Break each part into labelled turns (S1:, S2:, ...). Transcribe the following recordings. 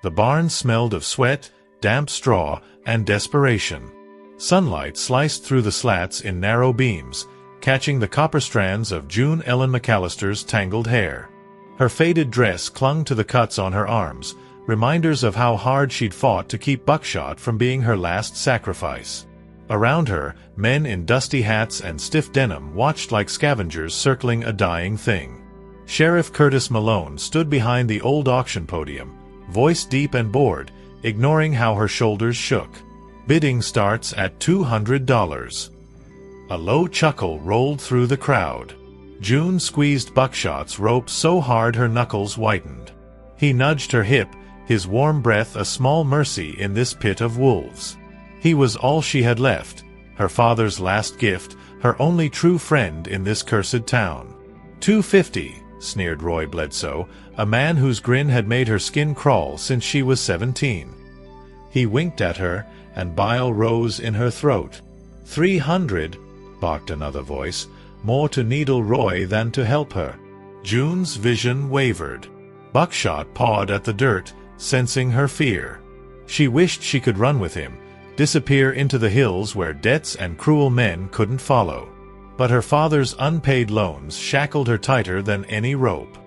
S1: The barn smelled of sweat, damp straw, and desperation. Sunlight sliced through the slats in narrow beams, catching the copper strands of June Ellen McAllister's tangled hair. Her faded dress clung to the cuts on her arms, reminders of how hard she'd fought to keep Buckshot from being her last sacrifice. Around her, men in dusty hats and stiff denim watched like scavengers circling a dying thing. Sheriff Curtis Malone stood behind the old auction podium, voice deep and bored, ignoring how her shoulders shook. Bidding starts at $200. A low chuckle rolled through the crowd. June squeezed Buckshot's rope so hard her knuckles whitened. He nudged her hip, his warm breath a small mercy in this pit of wolves. He was all she had left, her father's last gift, her only true friend in this cursed town. $250, sneered Roy Bledsoe, a man whose grin had made her skin crawl since she was 17. He winked at her, and bile rose in her throat. $300, barked another voice, more to needle Roy than to help her. June's vision wavered. Buckshot pawed at the dirt, sensing her fear. She wished she could run with him, disappear into the hills where debts and cruel men couldn't follow. But her father's unpaid loans shackled her tighter than any rope.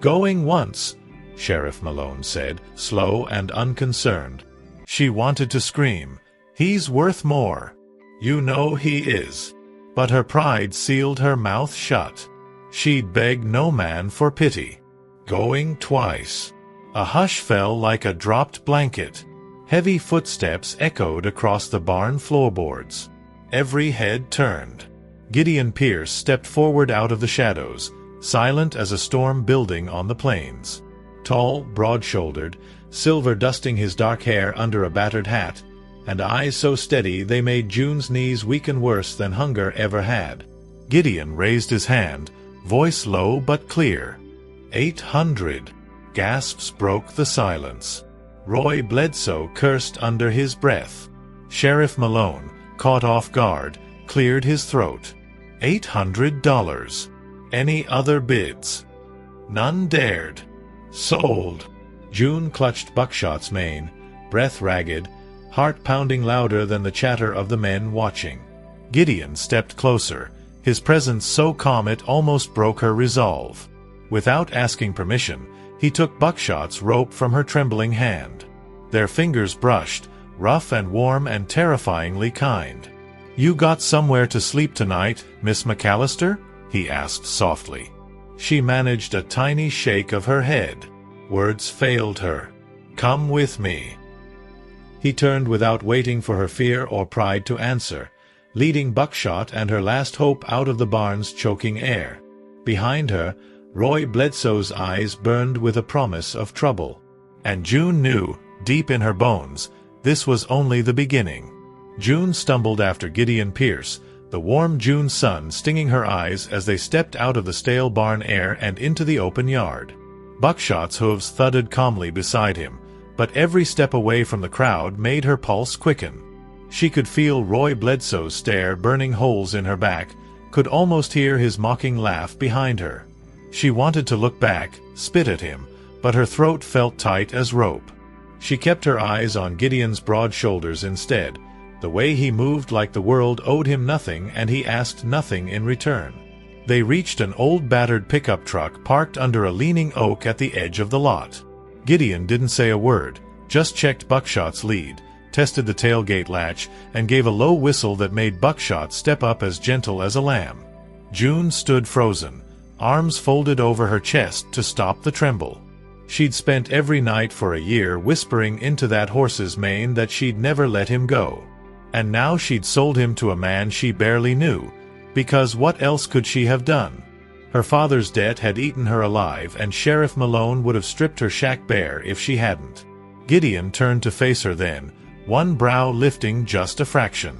S1: "Going once," Sheriff Malone said, slow and unconcerned. She wanted to scream, "He's worth more. You know he is." But her pride sealed her mouth shut. She'd beg no man for pity. "Going twice." A hush fell like a dropped blanket. Heavy footsteps echoed across the barn floorboards. Every head turned. Gideon Pierce stepped forward out of the shadows, silent as a storm building on the plains. Tall, broad-shouldered, silver dusting his dark hair under a battered hat, and eyes so steady they made June's knees weaken worse than hunger ever had. Gideon raised his hand, voice low but clear. $800. Gasps broke the silence. Roy Bledsoe cursed under his breath. Sheriff Malone, caught off guard, cleared his throat. $800. Any other bids? None dared. Sold. June clutched Buckshot's mane, breath ragged, heart pounding louder than the chatter of the men watching. Gideon stepped closer, his presence so calm it almost broke her resolve. Without asking permission, he took Buckshot's rope from her trembling hand. Their fingers brushed, rough and warm and terrifyingly kind. "You got somewhere to sleep tonight, Miss McAllister?" he asked softly. She managed a tiny shake of her head. Words failed her. "Come with me." He turned without waiting for her fear or pride to answer, leading Buckshot and her last hope out of the barn's choking air. Behind her, Roy Bledsoe's eyes burned with a promise of trouble. And June knew, deep in her bones, this was only the beginning. June stumbled after Gideon Pierce, the warm June sun stinging her eyes as they stepped out of the stale barn air and into the open yard. Buckshot's hooves thudded calmly beside him, but every step away from the crowd made her pulse quicken. She could feel Roy Bledsoe's stare burning holes in her back, could almost hear his mocking laugh behind her. She wanted to look back, spit at him, but her throat felt tight as rope. She kept her eyes on Gideon's broad shoulders instead, the way he moved like the world owed him nothing and he asked nothing in return. They reached an old battered pickup truck parked under a leaning oak at the edge of the lot. Gideon didn't say a word, just checked Buckshot's lead, tested the tailgate latch, and gave a low whistle that made Buckshot step up as gentle as a lamb. June stood frozen, arms folded over her chest to stop the tremble. She'd spent every night for a year whispering into that horse's mane that she'd never let him go. And now she'd sold him to a man she barely knew, because what else could she have done? Her father's debt had eaten her alive, and Sheriff Malone would have stripped her shack bare if she hadn't. Gideon turned to face her then, one brow lifting just a fraction.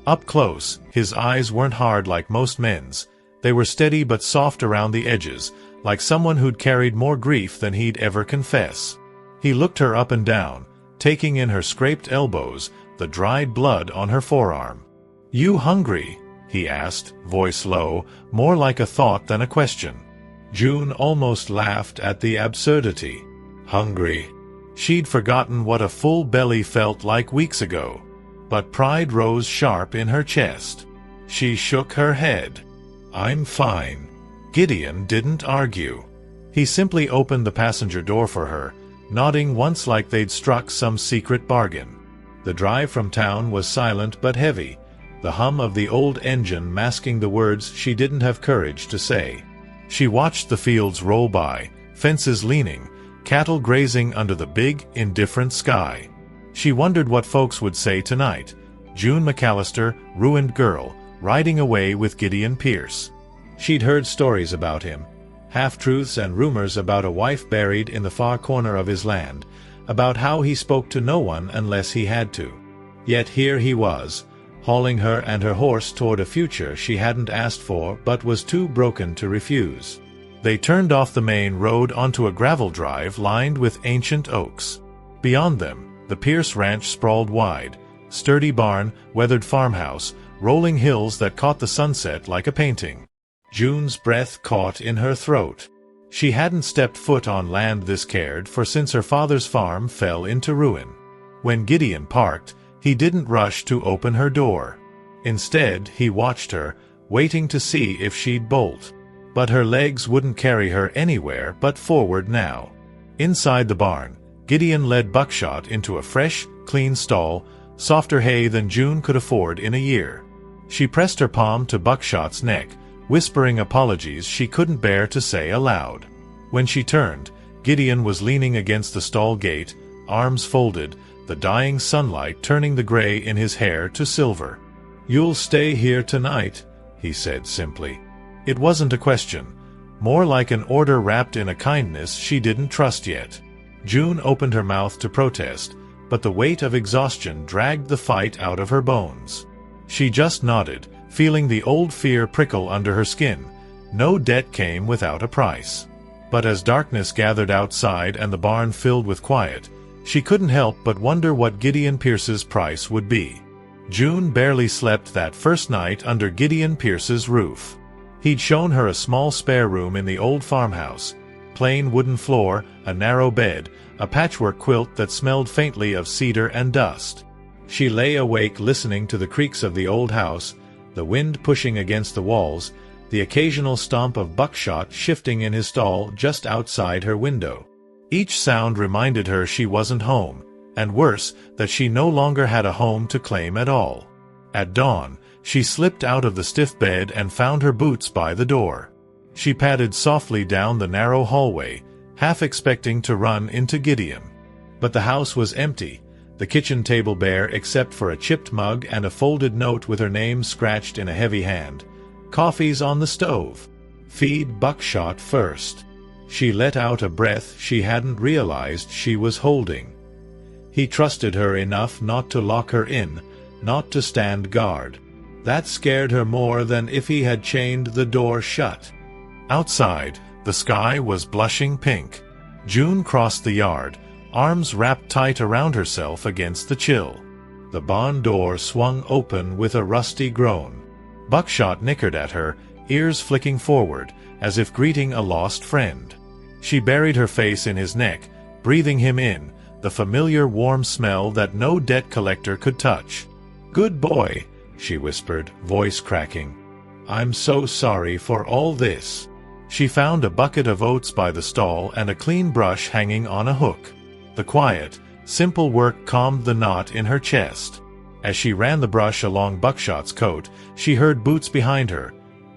S1: Up close, his eyes weren't hard like most men's. They were steady but soft around the edges, like someone who'd carried more grief than he'd ever confess. He looked her up and down, taking in her scraped elbows, the dried blood on her forearm. "You hungry?" he asked, voice low, more like a thought than a question. June almost laughed at the absurdity. "Hungry." She'd forgotten what a full belly felt like weeks ago. But pride rose sharp in her chest. She shook her head. "I'm fine." Gideon didn't argue. He simply opened the passenger door for her, nodding once like they'd struck some secret bargain. The drive from town was silent but heavy, the hum of the old engine masking the words she didn't have courage to say. She watched the fields roll by, fences leaning, cattle grazing under the big, indifferent sky. She wondered what folks would say tonight. June McAllister, ruined girl, riding away with Gideon Pierce. She'd heard stories about him, half-truths and rumors about a wife buried in the far corner of his land, about how he spoke to no one unless he had to. Yet here he was, hauling her and her horse toward a future she hadn't asked for but was too broken to refuse. They turned off the main road onto a gravel drive lined with ancient oaks. Beyond them, the Pierce Ranch sprawled wide, sturdy barn, weathered farmhouse, rolling hills that caught the sunset like a painting. June's breath caught in her throat. She hadn't stepped foot on land this cared for since her father's farm fell into ruin. When Gideon parked, he didn't rush to open her door. Instead, he watched her, waiting to see if she'd bolt. But her legs wouldn't carry her anywhere but forward now. Inside the barn, Gideon led Buckshot into a fresh, clean stall, softer hay than June could afford in a year. She pressed her palm to Buckshot's neck, whispering apologies she couldn't bear to say aloud. When she turned, Gideon was leaning against the stall gate, arms folded, the dying sunlight turning the gray in his hair to silver. "You'll stay here tonight," he said simply. It wasn't a question, more like an order wrapped in a kindness she didn't trust yet. June opened her mouth to protest, but the weight of exhaustion dragged the fight out of her bones. She just nodded, feeling the old fear prickle under her skin. No debt came without a price. But as darkness gathered outside and the barn filled with quiet, she couldn't help but wonder what Gideon Pierce's price would be. June barely slept that first night under Gideon Pierce's roof. He'd shown her a small spare room in the old farmhouse, plain wooden floor, a narrow bed, a patchwork quilt that smelled faintly of cedar and dust. She lay awake listening to the creaks of the old house, the wind pushing against the walls, the occasional stomp of Buckshot shifting in his stall just outside her window. Each sound reminded her she wasn't home, and worse, that she no longer had a home to claim at all. At dawn, she slipped out of the stiff bed and found her boots by the door. She padded softly down the narrow hallway, half expecting to run into Gideon. But the house was empty, the kitchen table bare except for a chipped mug and a folded note with her name scratched in a heavy hand. "Coffee's on the stove. Feed Buckshot first." She let out a breath she hadn't realized she was holding. He trusted her enough not to lock her in, not to stand guard. That scared her more than if he had chained the door shut. Outside, the sky was blushing pink. June crossed the yard, arms wrapped tight around herself against the chill. The barn door swung open with a rusty groan. Buckshot nickered at her, ears flicking forward, as if greeting a lost friend. She buried her face in his neck, breathing him in, the familiar warm smell that no debt collector could touch. "Good boy," she whispered, voice cracking. "I'm so sorry for all this." She found a bucket of oats by the stall and a clean brush hanging on a hook. The quiet, simple work calmed the knot in her chest. As she ran the brush along Buckshot's coat, she heard boots behind her,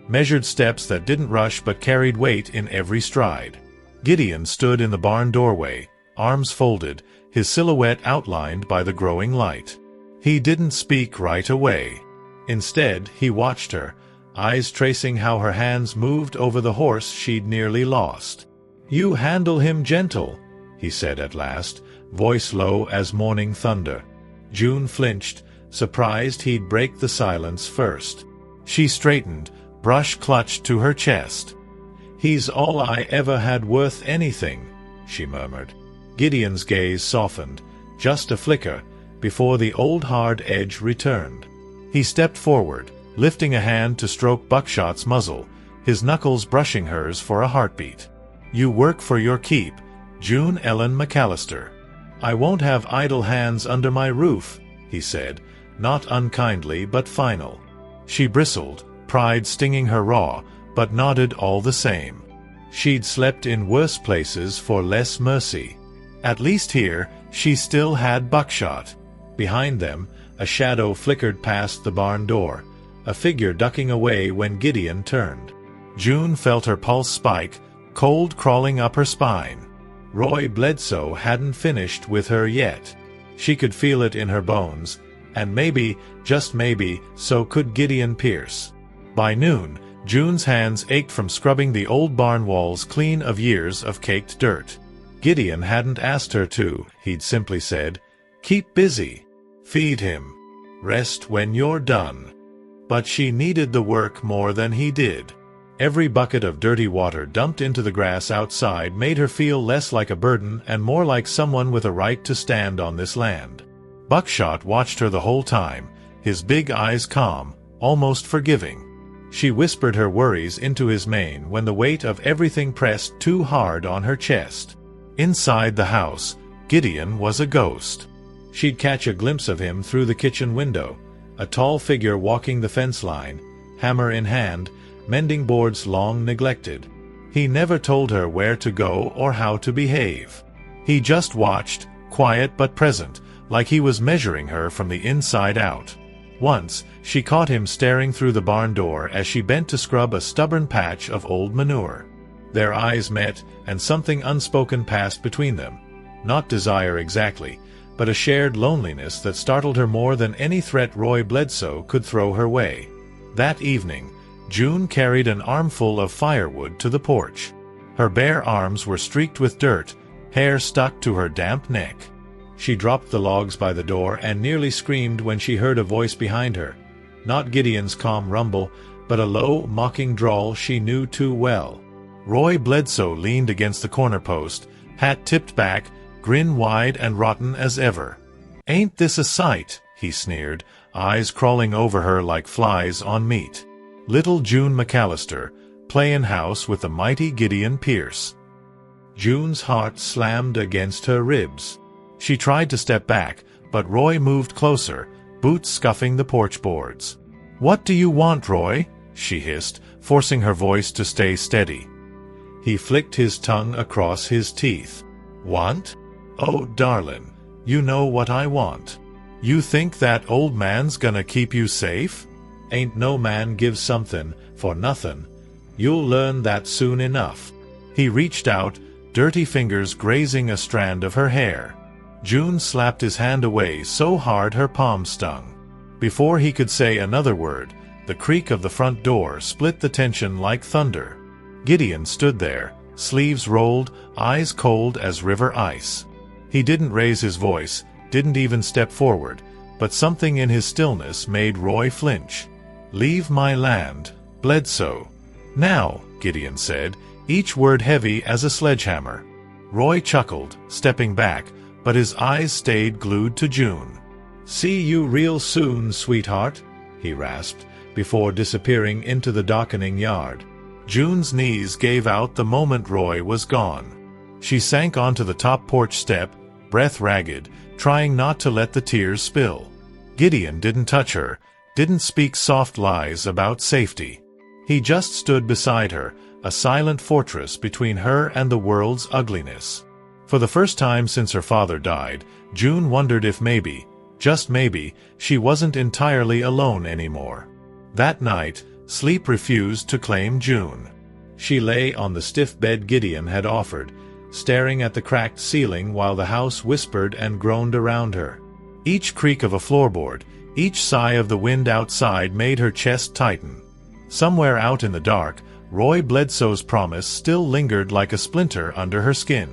S1: measured steps that didn't rush but carried weight in every stride. Gideon stood in the barn doorway, arms folded, his silhouette outlined by the growing light. He didn't speak right away. Instead, he watched her, eyes tracing how her hands moved over the horse she'd nearly lost. "You handle him gentle," he said at last, voice low as morning thunder. June flinched, surprised he'd break the silence first. She straightened, brush clutched to her chest. "He's all I ever had worth anything," she murmured. Gideon's gaze softened, just a flicker, before the old hard edge returned. He stepped forward, lifting a hand to stroke Buckshot's muzzle, his knuckles brushing hers for a heartbeat. "You work for your keep, June Ellen McAllister. "I won't have idle hands under my roof," he said, not unkindly but final. She bristled, pride stinging her raw, but nodded all the same. She'd slept in worse places for less mercy. At least here, she still had Buckshot. Behind them, a shadow flickered past the barn door, a figure ducking away when Gideon turned. June felt her pulse spike, cold crawling up her spine. Roy Bledsoe hadn't finished with her yet. She could feel it in her bones, and maybe, just maybe, so could Gideon Pierce. By noon, June's hands ached from scrubbing the old barn walls clean of years of caked dirt. Gideon hadn't asked her to, he'd simply said, "Keep busy. Feed him. Rest when you're done." But she needed the work more than he did. Every bucket of dirty water dumped into the grass outside made her feel less like a burden and more like someone with a right to stand on this land. Buckshot watched her the whole time, his big eyes calm, almost forgiving. She whispered her worries into his mane when the weight of everything pressed too hard on her chest. Inside the house, Gideon was a ghost. She'd catch a glimpse of him through the kitchen window, a tall figure walking the fence line, hammer in hand, mending boards long neglected. He never told her where to go or how to behave. He just watched, quiet but present, like he was measuring her from the inside out. Once, she caught him staring through the barn door as she bent to scrub a stubborn patch of old manure. Their eyes met, and something unspoken passed between them. Not desire exactly, but a shared loneliness that startled her more than any threat Roy Bledsoe could throw her way. That evening, June carried an armful of firewood to the porch. Her bare arms were streaked with dirt, hair stuck to her damp neck. She dropped the logs by the door and nearly screamed when she heard a voice behind her. Not Gideon's calm rumble, but a low, mocking drawl she knew too well. Roy Bledsoe leaned against the corner post, hat tipped back, grin wide and rotten as ever. "Ain't this a sight?" he sneered, eyes crawling over her like flies on meat. Little June McAllister, playin' house with the mighty Gideon Pierce. June's heart slammed against her ribs. She tried to step back, but Roy moved closer, boots scuffing the porch boards. "What do you want, Roy?" she hissed, forcing her voice to stay steady. He flicked his tongue across his teeth. "Want? Oh, darlin', you know what I want. You think that old man's gonna keep you safe? Ain't no man gives something for nothin'. You'll learn that soon enough." He reached out, dirty fingers grazing a strand of her hair. June slapped his hand away so hard her palm stung. Before he could say another word, the creak of the front door split the tension like thunder. Gideon stood there, sleeves rolled, eyes cold as river ice. He didn't raise his voice, didn't even step forward, but something in his stillness made Roy flinch. "Leave my land, Bledsoe." "Now," Gideon said, each word heavy as a sledgehammer. Roy chuckled, stepping back, but his eyes stayed glued to June. "See you real soon, sweetheart," he rasped, before disappearing into the darkening yard. June's knees gave out the moment Roy was gone. She sank onto the top porch step, breath ragged, trying not to let the tears spill. Gideon didn't touch her, didn't speak soft lies about safety. He just stood beside her, a silent fortress between her and the world's ugliness. For the first time since her father died, June wondered if maybe, just maybe, she wasn't entirely alone anymore. That night, sleep refused to claim June. She lay on the stiff bed Gideon had offered, staring at the cracked ceiling while the house whispered and groaned around her. Each creak of a floorboard, each sigh of the wind outside made her chest tighten. Somewhere out in the dark, Roy Bledsoe's promise still lingered like a splinter under her skin.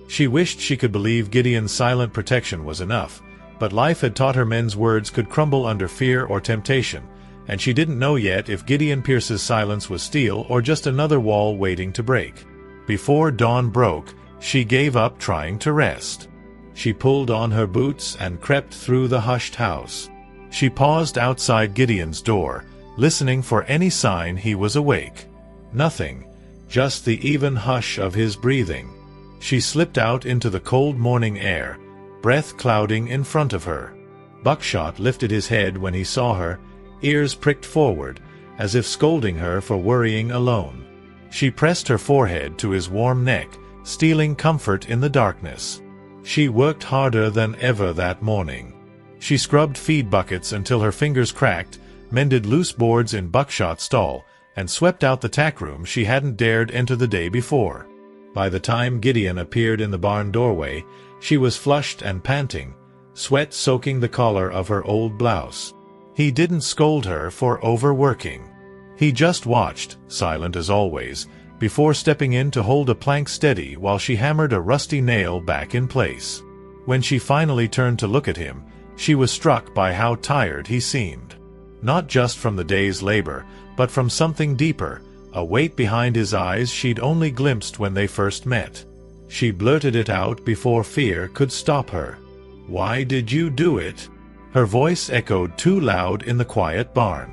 S1: She wished she could believe Gideon's silent protection was enough, but life had taught her men's words could crumble under fear or temptation, and she didn't know yet if Gideon Pierce's silence was steel or just another wall waiting to break. Before dawn broke, she gave up trying to rest. She pulled on her boots and crept through the hushed house. She paused outside Gideon's door, listening for any sign he was awake. Nothing, just the even hush of his breathing. She slipped out into the cold morning air, breath clouding in front of her. Buckshot lifted his head when he saw her, ears pricked forward, as if scolding her for worrying alone. She pressed her forehead to his warm neck, stealing comfort in the darkness. She worked harder than ever that morning. She scrubbed feed buckets until her fingers cracked, mended loose boards in Buckshot's stall, and swept out the tack room she hadn't dared enter the day before. By the time Gideon appeared in the barn doorway, she was flushed and panting, sweat soaking the collar of her old blouse. He didn't scold her for overworking. He just watched, silent as always, before stepping in to hold a plank steady while she hammered a rusty nail back in place. When she finally turned to look at him, she was struck by how tired he seemed. Not just from the day's labor, but from something deeper, a weight behind his eyes she'd only glimpsed when they first met. She blurted it out before fear could stop her. "Why did you do it?" Her voice echoed too loud in the quiet barn.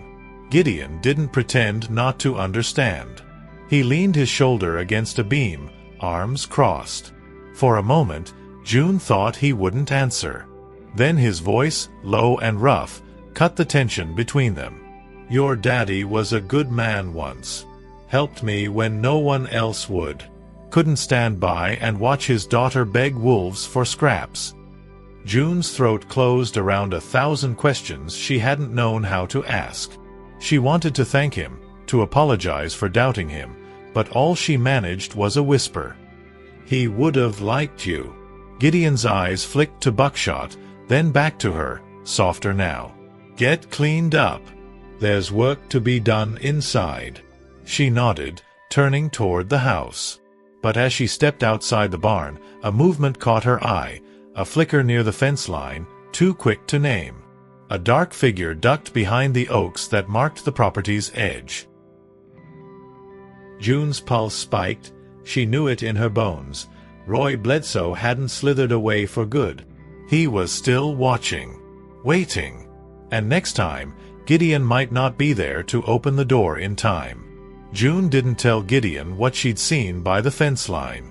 S1: Gideon didn't pretend not to understand. He leaned his shoulder against a beam, arms crossed. For a moment, June thought he wouldn't answer. Then his voice, low and rough, cut the tension between them. "Your daddy was a good man once. Helped me when no one else would. Couldn't stand by and watch his daughter beg wolves for scraps." June's throat closed around 1,000 questions she hadn't known how to ask. She wanted to thank him, to apologize for doubting him, but all she managed was a whisper. "He would have liked you." Gideon's eyes flicked to Buckshot, then back to her, softer now. "Get cleaned up. There's work to be done inside." She nodded, turning toward the house. But as she stepped outside the barn, a movement caught her eye, a flicker near the fence line, too quick to name. A dark figure ducked behind the oaks that marked the property's edge. June's pulse spiked. She knew it in her bones. Roy Bledsoe hadn't slithered away for good. He was still watching, waiting. And next time, Gideon might not be there to open the door in time. June didn't tell Gideon what she'd seen by the fence line.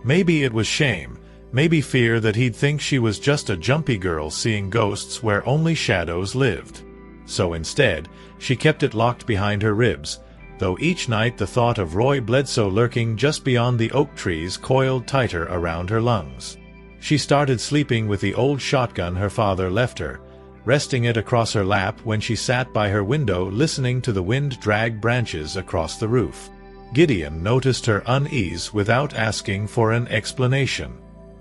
S1: Maybe it was shame, maybe fear that he'd think she was just a jumpy girl seeing ghosts where only shadows lived. So instead, she kept it locked behind her ribs, though each night the thought of Roy Bledsoe lurking just beyond the oak trees coiled tighter around her lungs. She started sleeping with the old shotgun her father left her, resting it across her lap when she sat by her window listening to the wind drag branches across the roof. Gideon noticed her unease without asking for an explanation.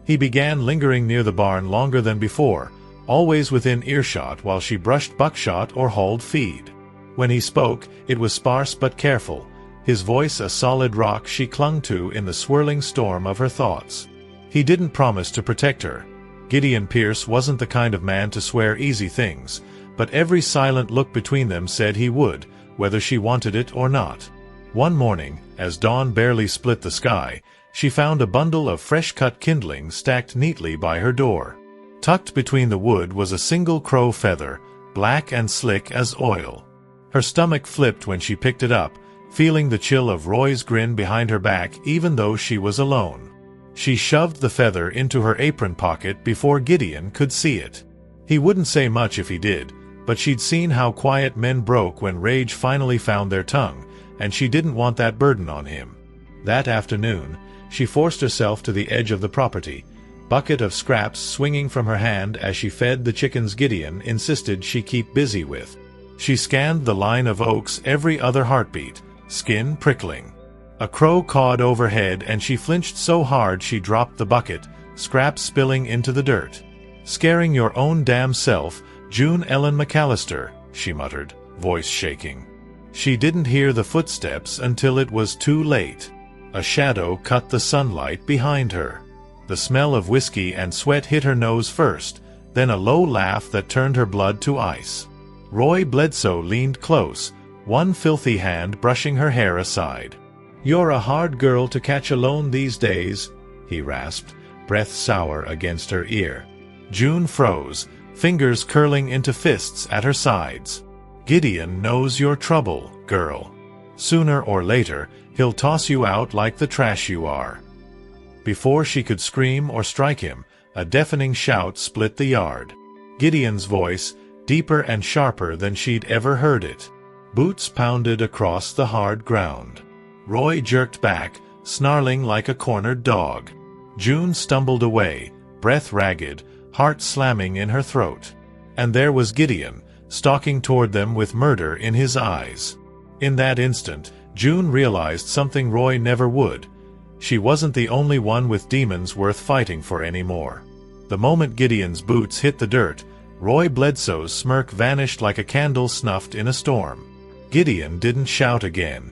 S1: He began lingering near the barn longer than before, always within earshot while she brushed Buckshot or hauled feed. When he spoke, it was sparse but careful, his voice a solid rock she clung to in the swirling storm of her thoughts. He didn't promise to protect her. Gideon Pierce wasn't the kind of man to swear easy things, but every silent look between them said he would, whether she wanted it or not. One morning, as dawn barely split the sky, she found a bundle of fresh-cut kindling stacked neatly by her door. Tucked between the wood was a single crow feather, black and slick as oil. Her stomach flipped when she picked it up, feeling the chill of Roy's grin behind her back even though she was alone. She shoved the feather into her apron pocket before Gideon could see it. He wouldn't say much if he did, but she'd seen how quiet men broke when rage finally found their tongue, and she didn't want that burden on him. That afternoon, she forced herself to the edge of the property, bucket of scraps swinging from her hand as she fed the chickens Gideon insisted she keep busy with. She scanned the line of oaks every other heartbeat, skin prickling. A crow cawed overhead and she flinched so hard she dropped the bucket, scraps spilling into the dirt. "Scaring your own damn self, June Ellen McAllister," she muttered, voice shaking. She didn't hear the footsteps until it was too late. A shadow cut the sunlight behind her. The smell of whiskey and sweat hit her nose first, then a low laugh that turned her blood to ice. Roy Bledsoe leaned close, one filthy hand brushing her hair aside. "You're a hard girl to catch alone these days," he rasped, breath sour against her ear. June froze, fingers curling into fists at her sides. "Gideon knows your trouble, girl. Sooner or later, he'll toss you out like the trash you are." Before she could scream or strike him, A deafening shout split the yard. Gideon's voice, deeper and sharper than she'd ever heard it. Boots pounded across the hard ground. Roy jerked back, snarling like a cornered dog. June stumbled away, breath ragged, heart slamming in her throat. And there was Gideon, stalking toward them with murder in his eyes. In that instant, June realized something Roy never would. She wasn't the only one with demons worth fighting for anymore. The moment Gideon's boots hit the dirt, Roy Bledsoe's smirk vanished like a candle snuffed in a storm. Gideon didn't shout again.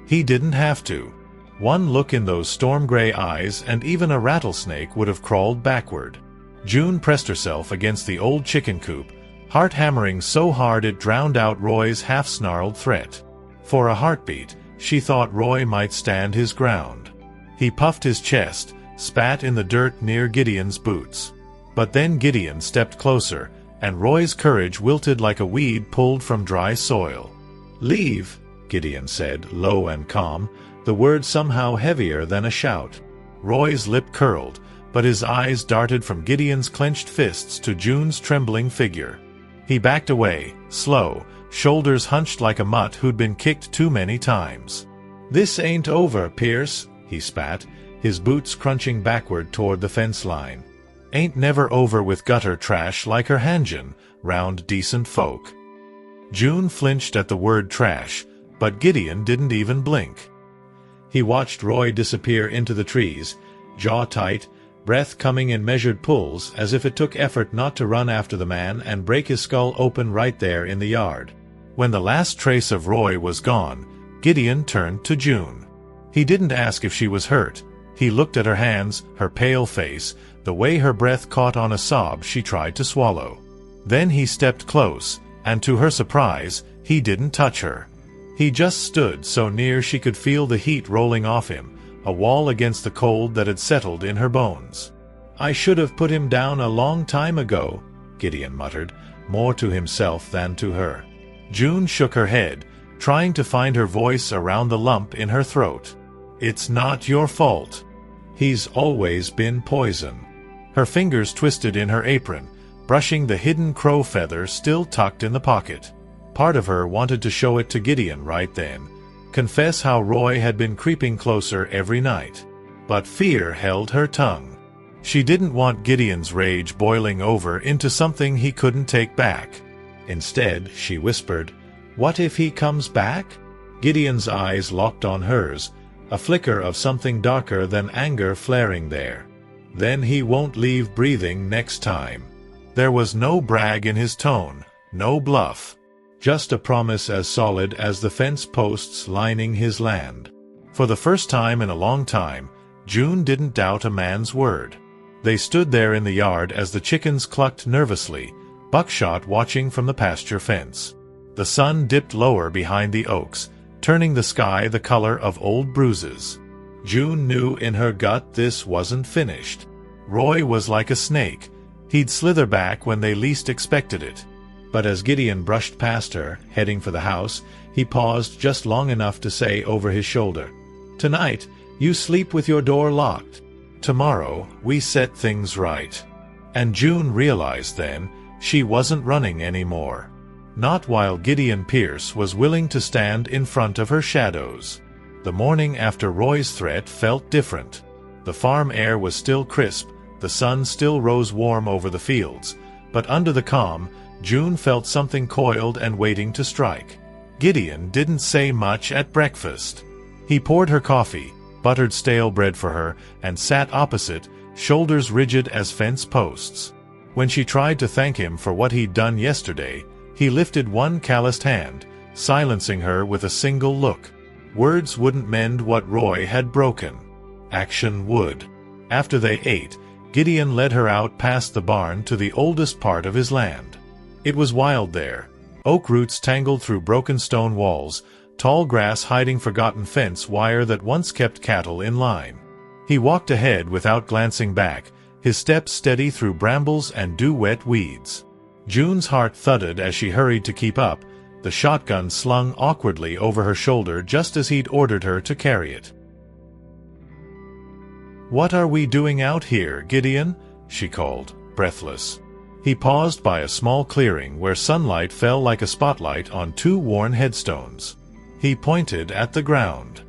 S1: He didn't have to. One look in those storm-gray eyes and even a rattlesnake would have crawled backward. June pressed herself against the old chicken coop, heart hammering so hard it drowned out Roy's half-snarled threat. For a heartbeat, she thought Roy might stand his ground. He puffed his chest, spat in the dirt near Gideon's boots. But then Gideon stepped closer, and Roy's courage wilted like a weed pulled from dry soil. "Leave," Gideon said, low and calm, the word somehow heavier than a shout. Roy's lip curled, but his eyes darted from Gideon's clenched fists to June's trembling figure. He backed away, slow, shoulders hunched like a mutt who'd been kicked too many times. "This ain't over, Pierce," he spat, his boots crunching backward toward the fence line. "Ain't never over with gutter trash like her Hanjin, round decent folk." June flinched at the word trash, but Gideon didn't even blink. He watched Roy disappear into the trees, jaw tight, breath coming in measured pulls as if it took effort not to run after the man and break his skull open right there in the yard. When the last trace of Roy was gone, Gideon turned to June. He didn't ask if she was hurt. He looked at her hands, her pale face, the way her breath caught on a sob she tried to swallow. Then he stepped close, and to her surprise, he didn't touch her. He just stood so near she could feel the heat rolling off him, a wall against the cold that had settled in her bones. "I should have put him down a long time ago," Gideon muttered, more to himself than to her. June shook her head, trying to find her voice around the lump in her throat. "It's not your fault. He's always been poison." Her fingers twisted in her apron, brushing the hidden crow feather still tucked in the pocket. Part of her wanted to show it to Gideon right then, confess how Roy had been creeping closer every night. But fear held her tongue. She didn't want Gideon's rage boiling over into something he couldn't take back. Instead, she whispered, "What if he comes back?" Gideon's eyes locked on hers, a flicker of something darker than anger flaring there. "Then he won't leave breathing next time." There was no brag in his tone, no bluff. Just a promise as solid as the fence posts lining his land. For the first time in a long time, June didn't doubt a man's word. They stood there in the yard as the chickens clucked nervously, Buckshot watching from the pasture fence. The sun dipped lower behind the oaks, turning the sky the color of old bruises. June knew in her gut this wasn't finished. Roy was like a snake. He'd slither back when they least expected it. But as Gideon brushed past her, heading for the house, he paused just long enough to say over his shoulder, "Tonight, you sleep with your door locked. Tomorrow, we set things right." And June realized then, she wasn't running anymore. Not while Gideon Pierce was willing to stand in front of her shadows. The morning after Roy's threat felt different. The farm air was still crisp, the sun still rose warm over the fields, but under the calm, June felt something coiled and waiting to strike. Gideon didn't say much at breakfast. He poured her coffee, buttered stale bread for her, and sat opposite, shoulders rigid as fence posts. When she tried to thank him for what he'd done yesterday, he lifted one calloused hand, silencing her with a single look. Words wouldn't mend what Roy had broken. Action would. After they ate, Gideon led her out past the barn to the oldest part of his land. It was wild there. Oak roots tangled through broken stone walls, tall grass hiding forgotten fence wire that once kept cattle in line. He walked ahead without glancing back, his steps steady through brambles and dew-wet weeds. June's heart thudded as she hurried to keep up, the shotgun slung awkwardly over her shoulder just as he'd ordered her to carry it. "What are we doing out here, Gideon?" she called, breathless. He paused by a small clearing where sunlight fell like a spotlight on 2 worn headstones. He pointed at the ground.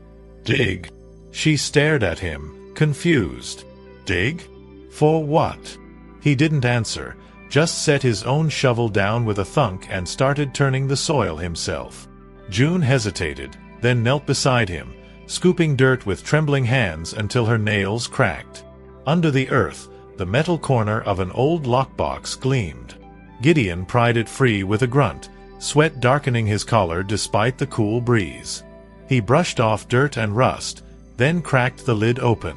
S1: "Dig." She stared at him, confused. "Dig? For what?" He didn't answer, just set his own shovel down with a thunk and started turning the soil himself. June hesitated, then knelt beside him, scooping dirt with trembling hands until her nails cracked. Under the earth, the metal corner of an old lockbox gleamed. Gideon pried it free with a grunt, sweat darkening his collar despite the cool breeze. He brushed off dirt and rust, then cracked the lid open.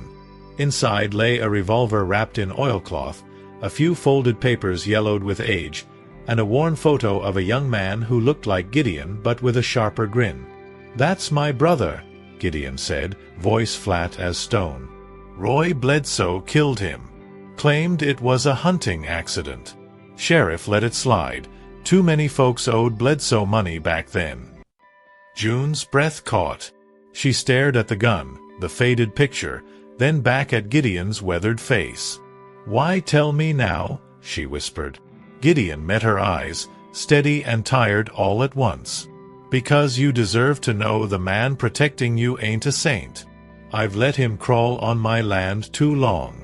S1: Inside lay a revolver wrapped in oilcloth, a few folded papers yellowed with age, and a worn photo of a young man who looked like Gideon but with a sharper grin. "That's my brother," Gideon said, voice flat as stone. "Roy Bledsoe killed him. Claimed it was a hunting accident. Sheriff let it slide. Too many folks owed Bledsoe money back then." June's breath caught. She stared at the gun, the faded picture, then back at Gideon's weathered face. "Why tell me now?" she whispered. Gideon met her eyes, steady and tired all at once. "Because you deserve to know the man protecting you ain't a saint. I've let him crawl on my land too long.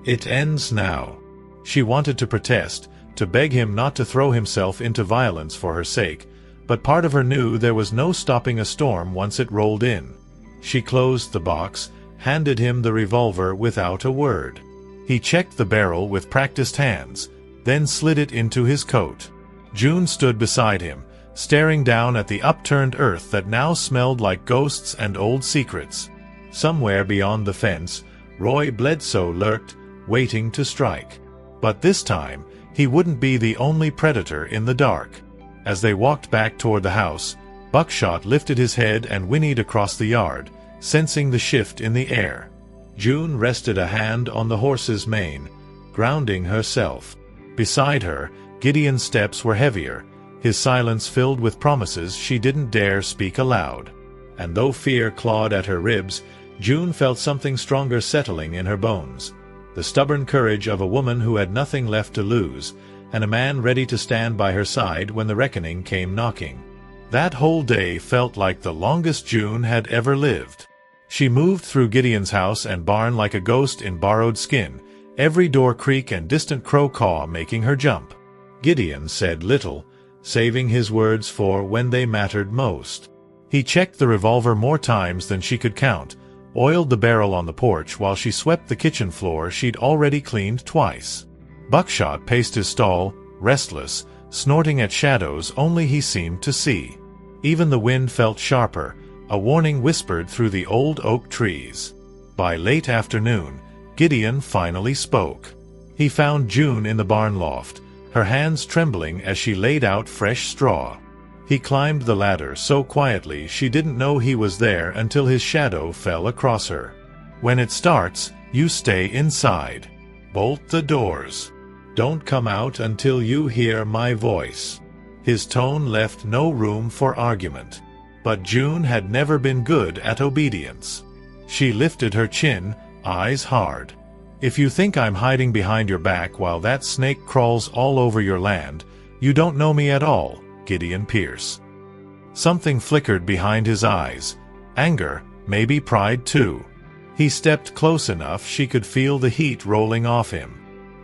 S1: It ends now." She wanted to protest, to beg him not to throw himself into violence for her sake, but part of her knew there was no stopping a storm once it rolled in. She closed the box, handed him the revolver without a word. He checked the barrel with practiced hands, then slid it into his coat. June stood beside him, staring down at the upturned earth that now smelled like ghosts and old secrets. Somewhere beyond the fence, Roy Bledsoe lurked, waiting to strike. But this time, he wouldn't be the only predator in the dark. As they walked back toward the house, Buckshot lifted his head and whinnied across the yard, sensing the shift in the air. June rested a hand on the horse's mane, grounding herself. Beside her, Gideon's steps were heavier, his silence filled with promises she didn't dare speak aloud. And though fear clawed at her ribs, June felt something stronger settling in her bones. The stubborn courage of a woman who had nothing left to lose, and a man ready to stand by her side when the reckoning came knocking. That whole day felt like the longest June had ever lived. She moved through Gideon's house and barn like a ghost in borrowed skin, every door creak and distant crow caw making her jump. Gideon said little, saving his words for when they mattered most. He checked the revolver more times than she could count, oiled the barrel on the porch while she swept the kitchen floor she'd already cleaned twice. Buckshot paced his stall, restless, snorting at shadows only he seemed to see. Even the wind felt sharper, a warning whispered through the old oak trees. By late afternoon, Gideon finally spoke. He found June in the barn loft, her hands trembling as she laid out fresh straw. He climbed the ladder so quietly she didn't know he was there until his shadow fell across her. "When it starts, you stay inside. Bolt the doors. Don't come out until you hear my voice." His tone left no room for argument. But June had never been good at obedience. She lifted her chin, eyes hard. "If you think I'm hiding behind your back while that snake crawls all over your land, you don't know me at all, Gideon Pierce." Something flickered behind his eyes. Anger, maybe pride too. He stepped close enough she could feel the heat rolling off him.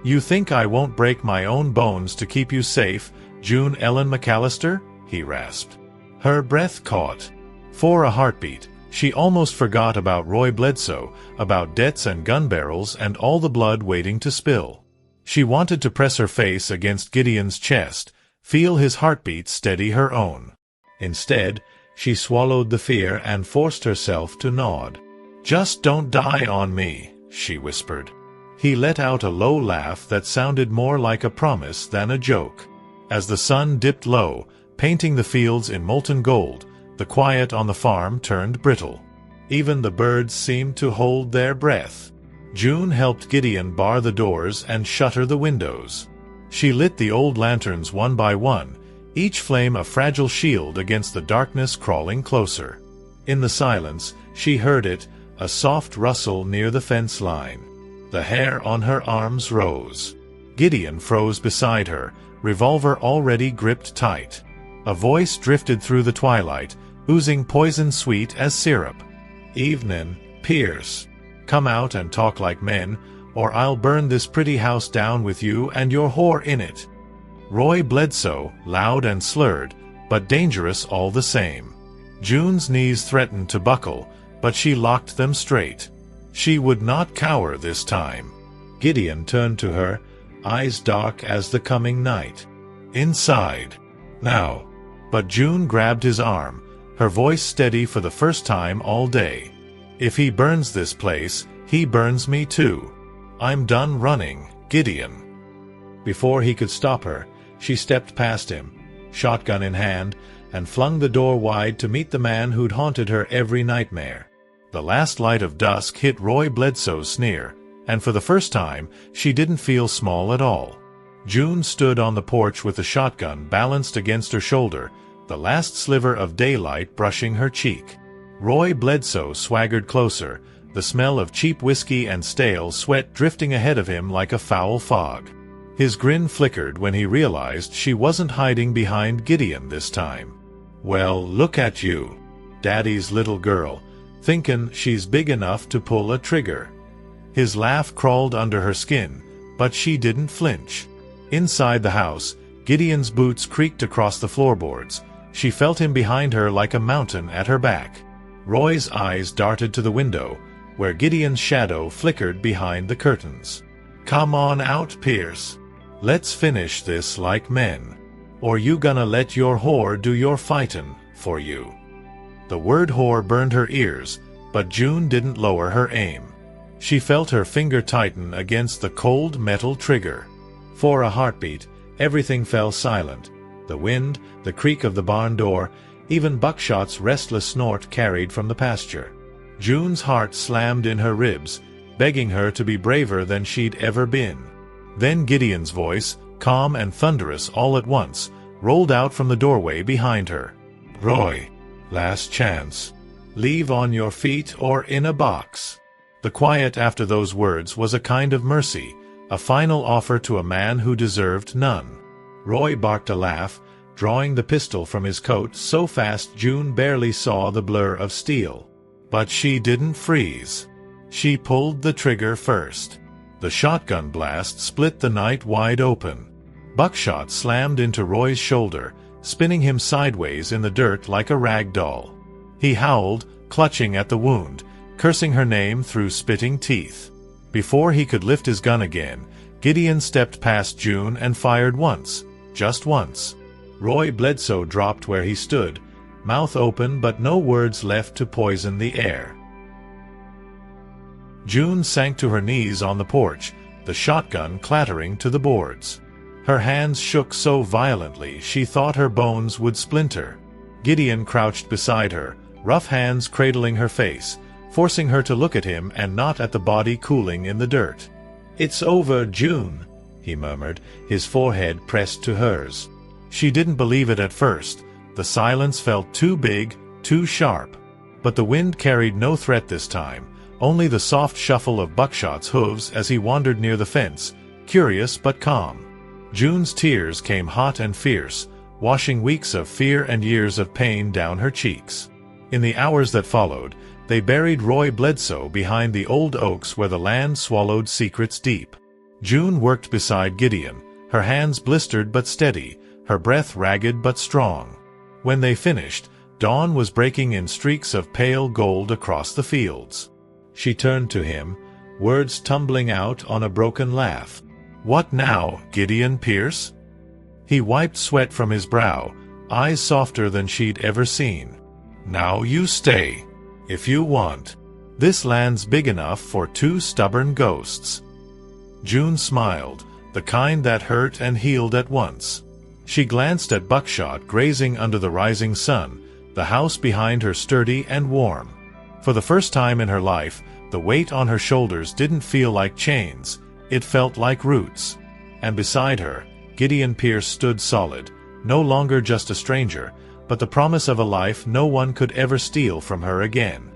S1: "You think I won't break my own bones to keep you safe, June Ellen McAllister?" he rasped. Her breath caught. For a heartbeat, she almost forgot about Roy Bledsoe, about debts and gun barrels and all the blood waiting to spill. She wanted to press her face against Gideon's chest, feel his heartbeat steady her own. Instead, she swallowed the fear and forced herself to nod. "Just don't die on me," she whispered. He let out a low laugh that sounded more like a promise than a joke. As the sun dipped low, painting the fields in molten gold, the quiet on the farm turned brittle. Even the birds seemed to hold their breath. June helped Gideon bar the doors and shutter the windows. She lit the old lanterns one by one, each flame a fragile shield against the darkness crawling closer. In the silence, she heard it, a soft rustle near the fence line. The hair on her arms rose. Gideon froze beside her, revolver already gripped tight. A voice drifted through the twilight, oozing poison sweet as syrup. "Evening, Pierce. Come out and talk like men, or I'll burn this pretty house down with you and your whore in it." Roy Bledsoe, loud and slurred, but dangerous all the same. June's knees threatened to buckle, but she locked them straight. She would not cower this time. Gideon turned to her, eyes dark as the coming night. "Inside. Now." But June grabbed his arm, her voice steady for the first time all day. "If he burns this place, he burns me too. I'm done running, Gideon." Before he could stop her, she stepped past him, shotgun in hand, and flung the door wide to meet the man who'd haunted her every nightmare. The last light of dusk hit Roy Bledsoe's sneer, and for the first time, she didn't feel small at all. June stood on the porch with the shotgun balanced against her shoulder, the last sliver of daylight brushing her cheek. Roy Bledsoe swaggered closer, the smell of cheap whiskey and stale sweat drifting ahead of him like a foul fog. His grin flickered when he realized she wasn't hiding behind Gideon this time. "Well, look at you. Daddy's little girl, thinkin' she's big enough to pull a trigger." His laugh crawled under her skin, but she didn't flinch. Inside the house, Gideon's boots creaked across the floorboards. She felt him behind her like a mountain at her back. Roy's eyes darted to the window, where Gideon's shadow flickered behind the curtains. "Come on out, Pierce. Let's finish this like men. Or you gonna let your whore do your fightin' for you?" The word whore burned her ears, but June didn't lower her aim. She felt her finger tighten against the cold metal trigger. For a heartbeat, everything fell silent. The wind, the creak of the barn door, even Buckshot's restless snort carried from the pasture. June's heart slammed in her ribs, begging her to be braver than she'd ever been. Then Gideon's voice, calm and thunderous all at once, rolled out from the doorway behind her. "Roy, last chance. Leave on your feet or in a box." The quiet after those words was a kind of mercy, a final offer to a man who deserved none. Roy barked a laugh, drawing the pistol from his coat so fast June barely saw the blur of steel. But she didn't freeze. She pulled the trigger first. The shotgun blast split the night wide open. Buckshot slammed into Roy's shoulder, spinning him sideways in the dirt like a rag doll. He howled, clutching at the wound, cursing her name through spitting teeth. Before he could lift his gun again, Gideon stepped past June and fired once, just once. Roy Bledsoe dropped where he stood, mouth open but no words left to poison the air. June sank to her knees on the porch, the shotgun clattering to the boards. Her hands shook so violently she thought her bones would splinter. Gideon crouched beside her, rough hands cradling her face, forcing her to look at him and not at the body cooling in the dirt. "It's over, June," he murmured, his forehead pressed to hers. She didn't believe it at first. The silence felt too big, too sharp. But the wind carried no threat this time, only the soft shuffle of Buckshot's hooves as he wandered near the fence, curious but calm. June's tears came hot and fierce, washing weeks of fear and years of pain down her cheeks. In the hours that followed, they buried Roy Bledsoe behind the old oaks where the land swallowed secrets deep. June worked beside Gideon, her hands blistered but steady, her breath ragged but strong. When they finished, dawn was breaking in streaks of pale gold across the fields. She turned to him, words tumbling out on a broken laugh. "What now, Gideon Pierce?" He wiped sweat from his brow, eyes softer than she'd ever seen. "Now you stay, if you want. This land's big enough for two stubborn ghosts." June smiled, the kind that hurt and healed at once. She glanced at Buckshot grazing under the rising sun, the house behind her sturdy and warm. For the first time in her life, the weight on her shoulders didn't feel like chains, it felt like roots. And beside her, Gideon Pierce stood solid, no longer just a stranger, but the promise of a life no one could ever steal from her again.